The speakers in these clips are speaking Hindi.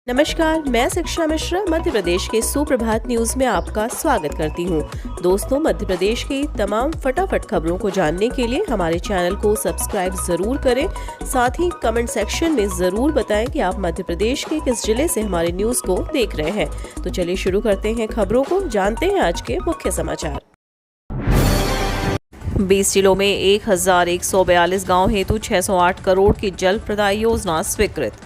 नमस्कार, मैं शिक्षा मिश्रा मध्य प्रदेश के सुप्रभात न्यूज में आपका स्वागत करती हूँ। दोस्तों, मध्य प्रदेश की तमाम फटाफट खबरों को जानने के लिए हमारे चैनल को सब्सक्राइब जरूर करें। साथ ही कमेंट सेक्शन में जरूर बताएं कि आप मध्य प्रदेश के किस जिले से हमारे न्यूज को देख रहे हैं। तो चलिए शुरू करते हैं खबरों को, जानते हैं आज के मुख्य समाचार। 20 जिलों में 1142 गाँव हेतु 608 करोड़ की जल प्रदाय योजना स्वीकृत।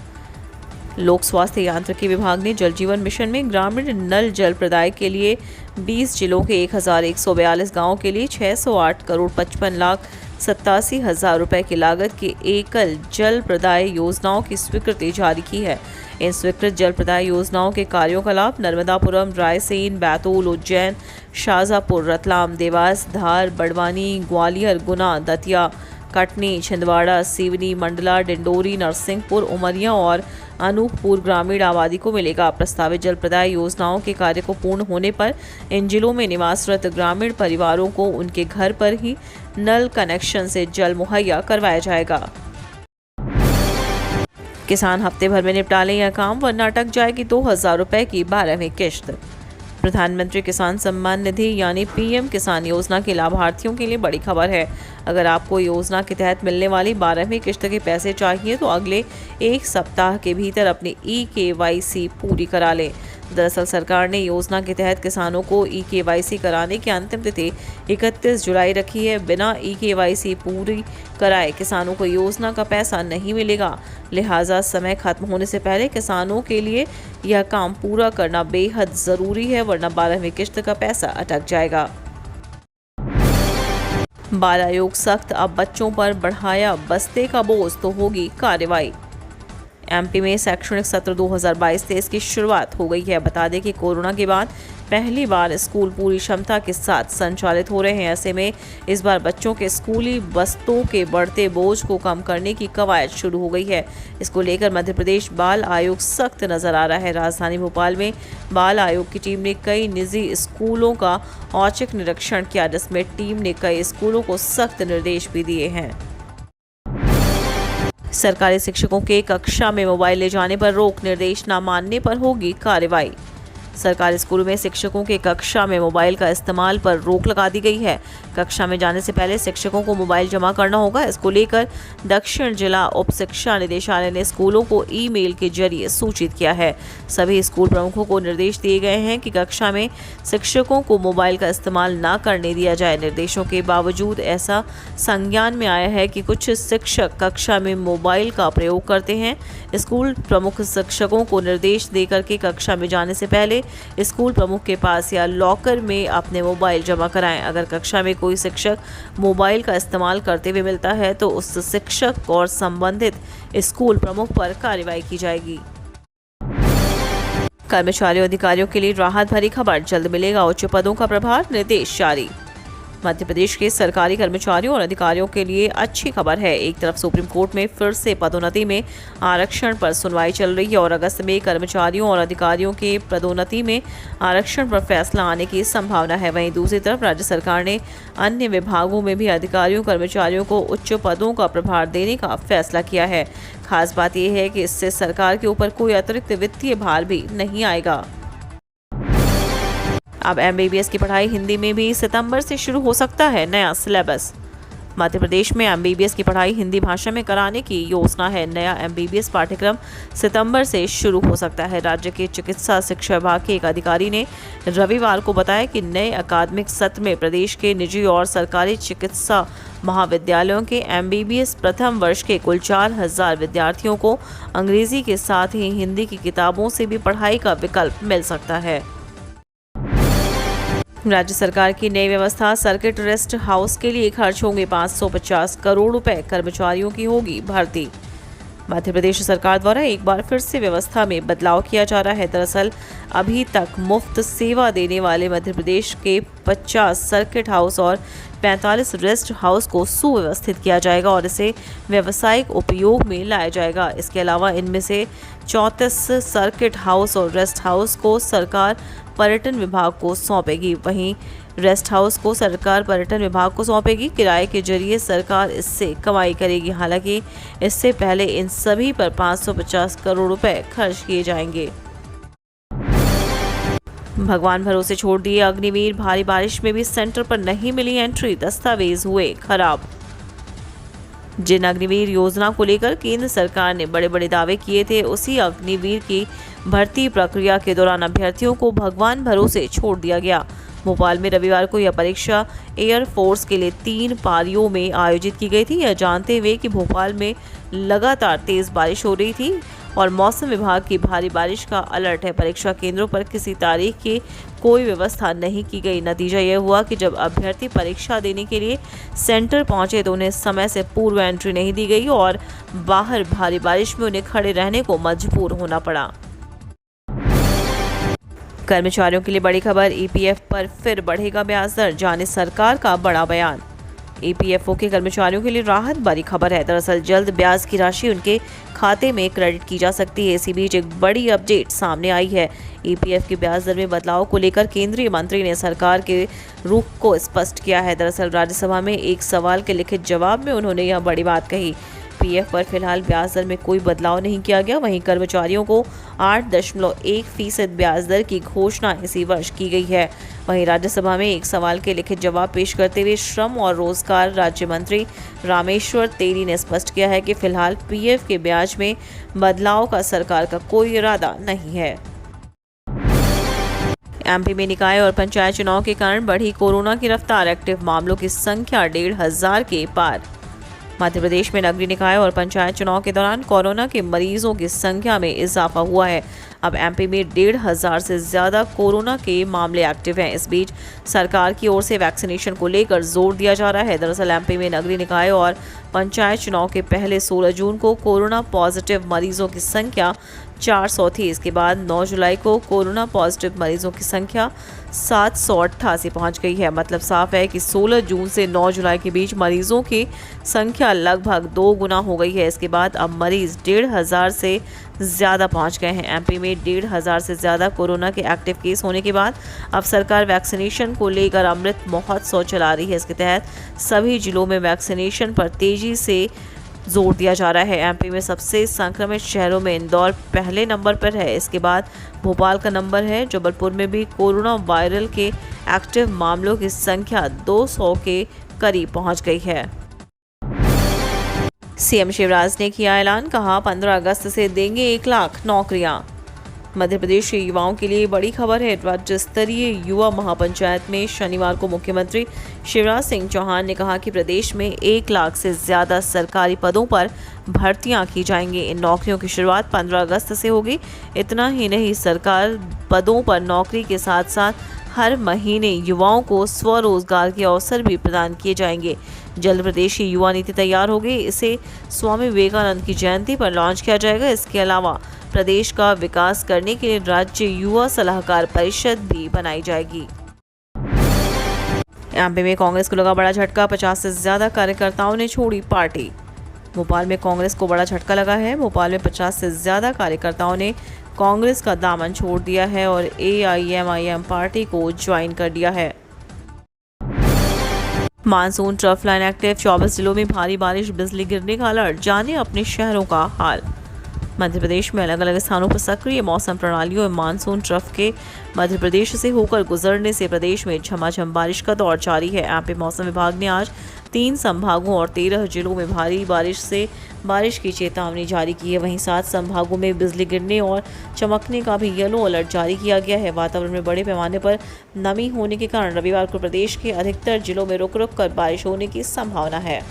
लोक स्वास्थ्य यांत्रिकी विभाग ने जल जीवन मिशन में ग्रामीण नल जल प्रदाय के लिए 20 जिलों के 1142 गांवों के लिए 608 करोड़ 55 लाख 87 हजार रुपए की लागत की एकल जल प्रदाय योजनाओं की स्वीकृति जारी की है। इन स्वीकृत जल प्रदाय योजनाओं के कार्यों का लाभ नर्मदापुरम, रायसेन, बैतूल, उज्जैन, शाजापुर, रतलाम, देवास, धार, बड़वानी, ग्वालियर, गुना, दतिया, कटनी, छिंदवाड़ा, सिवनी, मंडला, डिंडोरी, नरसिंहपुर, उमरिया और अनूपपुर ग्रामीण आबादी को मिलेगा। प्रस्तावित जल प्रदाय योजनाओं के कार्य को पूर्ण होने पर इन जिलों में निवासरत ग्रामीण परिवारों को उनके घर पर ही नल कनेक्शन से जल मुहैया करवाया जाएगा। किसान हफ्ते भर में निपटा लें यह काम वरना अटक जाएगी 2000 रुपए की 12वीं किश्त। प्रधानमंत्री किसान सम्मान निधि यानी पीएम किसान योजना के लाभार्थियों के लिए बड़ी खबर है। अगर आपको योजना के तहत मिलने वाली 12वीं किश्त के पैसे चाहिए तो अगले एक सप्ताह के भीतर अपनी EKYC पूरी करा लें। दरअसल सरकार ने योजना के तहत किसानों को EKYC कराने की अंतिम तिथि 31 जुलाई रखी है। बिना EKYC पूरी कराए किसानों को योजना का पैसा नहीं मिलेगा। लिहाजा समय खत्म होने से पहले किसानों के लिए यह काम पूरा करना बेहद जरूरी है, वरना 12वीं किश्त का पैसा अटक जाएगा। बाल आयोग सख्त, अब बच्चों पर बढ़ाया बस्ते का बोझ तो होगी कार्रवाई। MP में शैक्षणिक सत्र 2022-23 की शुरुआत हो गई है। बता दें कि कोरोना के बाद पहली बार स्कूल पूरी क्षमता के साथ संचालित हो रहे हैं। ऐसे में इस बार बच्चों के स्कूली बस्तों के बढ़ते बोझ को कम करने की कवायद शुरू हो गई है। इसको लेकर मध्य प्रदेश बाल आयोग सख्त नजर आ रहा है। राजधानी भोपाल में बाल आयोग की टीम ने कई निजी स्कूलों का औचक निरीक्षण किया, जिसमें टीम ने कई स्कूलों को सख्त निर्देश भी दिए हैं। सरकारी शिक्षकों के कक्षा में मोबाइल ले जाने पर रोक, निर्देश न मानने पर होगी कार्रवाई। सरकारी स्कूलों में शिक्षकों के कक्षा में मोबाइल का इस्तेमाल पर रोक लगा दी गई है। कक्षा में जाने से पहले शिक्षकों को मोबाइल जमा करना होगा। इसको लेकर दक्षिण जिला उप शिक्षा निदेशालय ने स्कूलों को ईमेल के जरिए सूचित किया है। सभी स्कूल प्रमुखों को निर्देश दिए गए हैं कि कक्षा में शिक्षकों को मोबाइल का इस्तेमाल न करने दिया जाए। निर्देशों के बावजूद ऐसा संज्ञान में आया है कि कुछ शिक्षक कक्षा में मोबाइल का प्रयोग करते हैं। स्कूल प्रमुख शिक्षकों को निर्देश देकर के कक्षा में जाने से पहले स्कूल प्रमुख के पास या लॉकर में अपने मोबाइल जमा कराएं। अगर कक्षा में कोई शिक्षक मोबाइल का इस्तेमाल करते हुए मिलता है तो उस शिक्षक और संबंधित स्कूल प्रमुख पर कार्रवाई की जाएगी। कर्मचारियों अधिकारियों के लिए राहत भरी खबर, जल्द मिलेगा उच्च पदों का प्रभार, निर्देश जारी। मध्य प्रदेश के सरकारी कर्मचारियों और अधिकारियों के लिए अच्छी खबर है। एक तरफ सुप्रीम कोर्ट में फिर से पदोन्नति में आरक्षण पर सुनवाई चल रही है और अगस्त में कर्मचारियों और अधिकारियों के पदोन्नति में आरक्षण पर फैसला आने की संभावना है। वहीं दूसरी तरफ राज्य सरकार ने अन्य विभागों में भी अधिकारियों कर्मचारियों को उच्च पदों का प्रभार देने का फैसला किया है। खास बात यह है कि इससे सरकार के ऊपर कोई अतिरिक्त वित्तीय भार भी नहीं आएगा। अब MBBS की पढ़ाई हिंदी में भी सितंबर से शुरू हो सकता है नया सिलेबस। मध्य प्रदेश में MBBS की पढ़ाई हिंदी भाषा में कराने की योजना है। नया MBBS पाठ्यक्रम सितंबर से शुरू हो सकता है। राज्य के चिकित्सा शिक्षा विभाग के एक अधिकारी ने रविवार को बताया कि नए अकादमिक सत्र में प्रदेश के निजी और सरकारी चिकित्सा महाविद्यालयों के MBBS प्रथम वर्ष के कुल 4000 विद्यार्थियों को अंग्रेजी के साथ ही हिंदी की किताबों से भी पढ़ाई का विकल्प मिल सकता है। राज्य सरकार की नई व्यवस्था, सर्किट रेस्ट हाउस के लिए खर्च होंगे 550 करोड़ रुपए, कर्मचारियों की होगी भर्ती। मध्य प्रदेश सरकार द्वारा एक बार फिर से व्यवस्था में बदलाव किया जा रहा है। दरअसल अभी तक मुफ्त सेवा देने वाले मध्य प्रदेश के 50 सर्किट हाउस और 45 रेस्ट हाउस को सुव्यवस्थित किया जाएगा और इसे व्यावसायिक उपयोग में लाया जाएगा। इसके अलावा इनमें से 34 सर्किट हाउस और रेस्ट हाउस को सरकार पर्यटन विभाग को सौंपेगी। वहीं रेस्ट हाउस को सरकार पर्यटन विभाग को सौंपेगी। किराए के जरिए सरकार इससे कमाई करेगी। हालांकि इससे पहले इन सभी पर 550 करोड़ रुपए खर्च किए जाएंगे। भगवान भरोसे छोड़ दिए अग्निवीर, भारी बारिश में भी सेंटर पर नहीं मिली एंट्री, दस्तावेज हुए खराब। जिन अग्निवीर योजना को लेकर केंद्र सरकार ने बड़े बड़े दावे किए थे, उसी अग्निवीर की भर्ती प्रक्रिया के दौरान अभ्यर्थियों को भगवान भरोसे छोड़ दिया गया। भोपाल में रविवार को यह परीक्षा एयरफोर्स के लिए 3 पारियों में आयोजित की गई थी। यह जानते हुए कि भोपाल में लगातार तेज बारिश हो रही थी और मौसम विभाग की भारी बारिश का अलर्ट है, परीक्षा केंद्रों पर किसी तारीख की कोई व्यवस्था नहीं की गई। नतीजा यह हुआ कि जब अभ्यर्थी परीक्षा देने के लिए सेंटर पहुंचे तो उन्हें समय से पूर्व एंट्री नहीं दी गई और बाहर भारी बारिश में उन्हें खड़े रहने को मजबूर होना पड़ा। कर्मचारियों के लिए बड़ी खबर, ईपीएफ पर फिर बढ़ेगा ब्याज दर, जाने सरकार का बड़ा बयान। ईपीएफओ के कर्मचारियों के लिए राहत भरी खबर है। दरअसल जल्द ब्याज की राशि उनके खाते में क्रेडिट की जा सकती है। इसी बीच एक बड़ी अपडेट सामने आई है। ईपीएफ की ब्याज दर में बदलाव को लेकर केंद्रीय मंत्री ने सरकार के रुख को स्पष्ट किया है। दरअसल राज्यसभा में एक सवाल के लिखित जवाब में उन्होंने यह बड़ी बात कही। पीएफ पर फिलहाल ब्याज दर में कोई बदलाव नहीं किया गया। वहीं कर्मचारियों को 8.1% ब्याज दर की घोषणा इसी वर्ष की गई है। वहीं राज्यसभा में एक सवाल के लिखित जवाब पेश करते हुए श्रम और रोजगार राज्य मंत्री रामेश्वर तेली ने स्पष्ट किया है कि फिलहाल पीएफ के ब्याज में बदलाव का सरकार का कोई इरादा नहीं है। एमपी में निकाय और पंचायत चुनाव के कारण बढ़ी कोरोना की रफ्तार, एक्टिव मामलों की संख्या 1,500 के पार। मध्य प्रदेश में नगरीय निकाय और पंचायत चुनाव के दौरान कोरोना के मरीजों की संख्या में इजाफा हुआ है। अब एमपी में 1,500 से ज़्यादा कोरोना के मामले एक्टिव हैं। इस बीच सरकार की ओर से वैक्सीनेशन को लेकर जोर दिया जा रहा है। दरअसल एमपी में नगरीय निकाय और पंचायत चुनाव के पहले 16 जून को कोरोना पॉजिटिव मरीजों की संख्या 400 थी। इसके बाद 9 जुलाई को कोरोना पॉजिटिव मरीजों की संख्या 788 पहुंच गई है। मतलब साफ है कि 16 जून से 9 जुलाई के बीच मरीजों की संख्या लगभग 2 गुना हो गई है। इसके बाद अब मरीज 1,500 से ज़्यादा पहुंच गए हैं। एमपी में 1,500 से ज़्यादा कोरोना के एक्टिव केस होने के बाद अब सरकार वैक्सीनेशन को लेकर अमृत महोत्सव चला रही है। इसके तहत सभी जिलों में वैक्सीनेशन पर तेजी से जोर दिया जा रहा है। एमपी में सबसे संक्रमित शहरों में इंदौर पहले नंबर पर है। इसके बाद भोपाल का नंबर है। जबलपुर में भी कोरोना वायरल के एक्टिव मामलों की संख्या 200 के करीब पहुंच गई है। सीएम शिवराज ने किया ऐलान, कहा 15 अगस्त से देंगे 1 लाख नौकरियां। मध्य प्रदेश के युवाओं के लिए बड़ी खबर है। राज्य स्तरीय युवा महापंचायत में शनिवार को मुख्यमंत्री शिवराज सिंह चौहान ने कहा कि प्रदेश में 1 लाख से ज़्यादा सरकारी पदों पर भर्तियां की जाएंगी। इन नौकरियों की शुरुआत 15 अगस्त से होगी। इतना ही नहीं, सरकार पदों पर नौकरी के साथ साथ हर महीने युवाओं को स्वरोजगार के अवसर भी प्रदान किए जाएंगे। जल्द प्रदेश की युवा नीति तैयार होगी। इसे स्वामी विवेकानंद की जयंती पर लॉन्च किया जाएगा। इसके अलावा प्रदेश का विकास करने के लिए राज्य युवा सलाहकार परिषद भी बनाई जाएगी। एमपी में कांग्रेस को लगा बड़ा झटका, 50 से ज्यादा कार्यकर्ताओं ने छोड़ी पार्टी। भोपाल में कांग्रेस को बड़ा झटका लगा है। भोपाल में 50 से ज्यादा कार्यकर्ताओं ने कांग्रेस का दामन छोड़ दिया है और AIMIM पार्टी को ज्वाइन कर दिया है। मानसून ट्रफ लाइन एक्टिव, 24 जिलों में भारी बारिश, बिजली गिरने का अलर्ट, जाने अपने शहरों का हाल। मध्य प्रदेश में अलग अलग स्थानों पर सक्रिय मौसम प्रणालियों में मानसून ट्रफ के मध्य प्रदेश से होकर गुजरने से प्रदेश में झमाझम बारिश का दौर जारी है। एमपी मौसम विभाग ने आज 3 संभागों और 13 जिलों में भारी बारिश की चेतावनी जारी की है। वहीं 7 संभागों में बिजली गिरने और चमकने का भी येलो अलर्ट जारी किया गया है। वातावरण में बड़े पैमाने पर नमी होने के कारण रविवार को प्रदेश के अधिकतर जिलों में रुक रुक कर बारिश होने की संभावना है।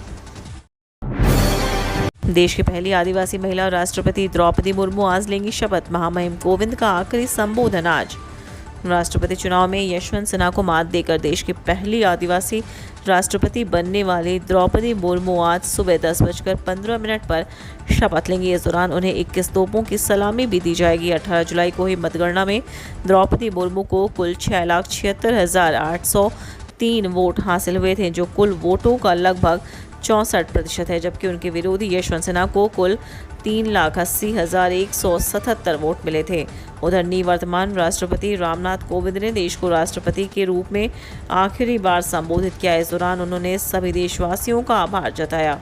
देश की पहली आदिवासी महिला राष्ट्रपति द्रौपदी मुर्मू आज लेंगी शपथ। महामहिम कोविंद का आखिरी संबोधन आज। राष्ट्रपति चुनाव में यशवंत सिन्हा को मात देकर देश की पहली आदिवासी राष्ट्रपति बनने वाली द्रौपदी मुर्मू आज सुबह 10:15 पर शपथ लेंगी। इस दौरान उन्हें 21 तोपों की सलामी भी दी जाएगी। 18 जुलाई को हुई मतगणना में द्रौपदी मुर्मू को कुल 6,76,803 वोट हासिल हुए थे, जो कुल वोटों का लगभग 64% है, जबकि उनके विरोधी यशवंत सिन्हा को कुल 3,80,177 वोट मिले थे। उधर निवर्तमान राष्ट्रपति रामनाथ कोविंद ने देश को राष्ट्रपति के रूप में आखिरी बार संबोधित किया। इस दौरान उन्होंने सभी देशवासियों का आभार जताया।